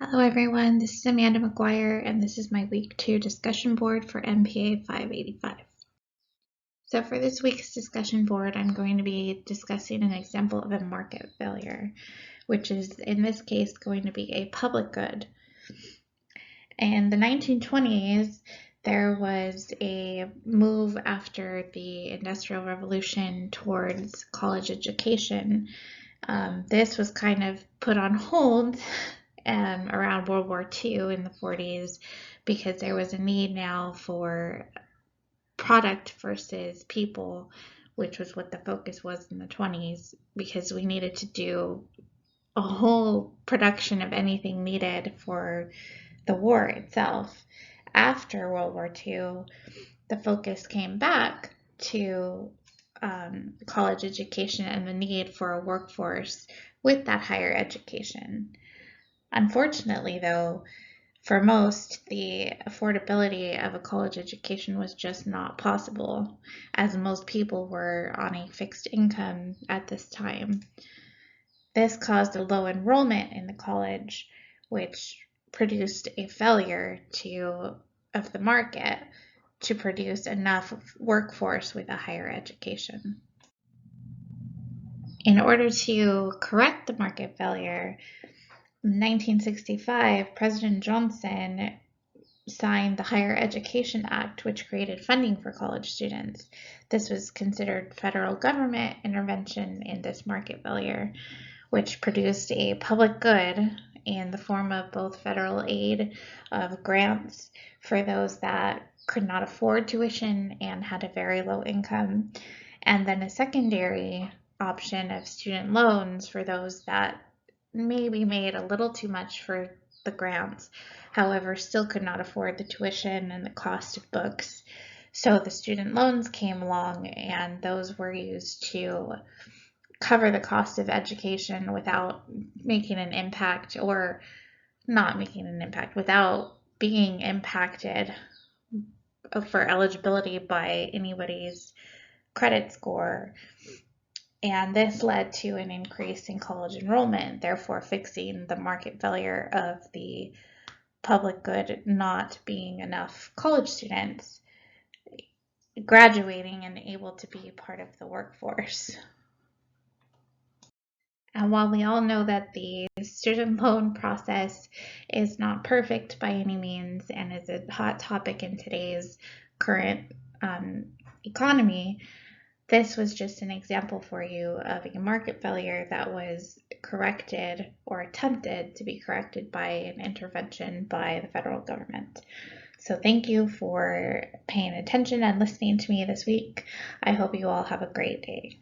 Hello everyone, this is Amanda McGuire and this is my week 2 discussion board for MPA 585. So for this week's discussion board, I'm going to be discussing an example of a market failure, which is in this case going to be a public good. In the 1920s, there was a move after the Industrial Revolution towards college education. This was kind of put on hold around World War II in the 40s because there was a need now for product versus people, which was what the focus was in the 20s, because we needed to do a whole production of anything needed for the war itself. After World War II, the focus came back to college education and the need for a workforce with that higher education. Unfortunately, though, for most, the affordability of a college education was just not possible, as most people were on a fixed income at this time. This caused a low enrollment in the college, which produced a failure of the market to produce enough workforce with a higher education. In order to correct the market failure, in 1965, President Johnson signed the Higher Education Act, which created funding for college students. This was considered federal government intervention in this market failure, which produced a public good in the form of both federal aid of grants for those that could not afford tuition and had a very low income, and then a secondary option of student loans for those that maybe made a little too much for the grants, however, still could not afford the tuition and the cost of books. So the student loans came along, and those were used to cover the cost of education without making an impact, or not making an impact, without being impacted for eligibility by anybody's credit score. And this led to an increase in college enrollment, therefore fixing the market failure of the public good not being enough college students graduating and able to be part of the workforce. And while we all know that the student loan process is not perfect by any means and is a hot topic in today's current economy, this was just an example for you of a market failure that was corrected or attempted to be corrected by an intervention by the federal government. So thank you for paying attention and listening to me this week. I hope you all have a great day.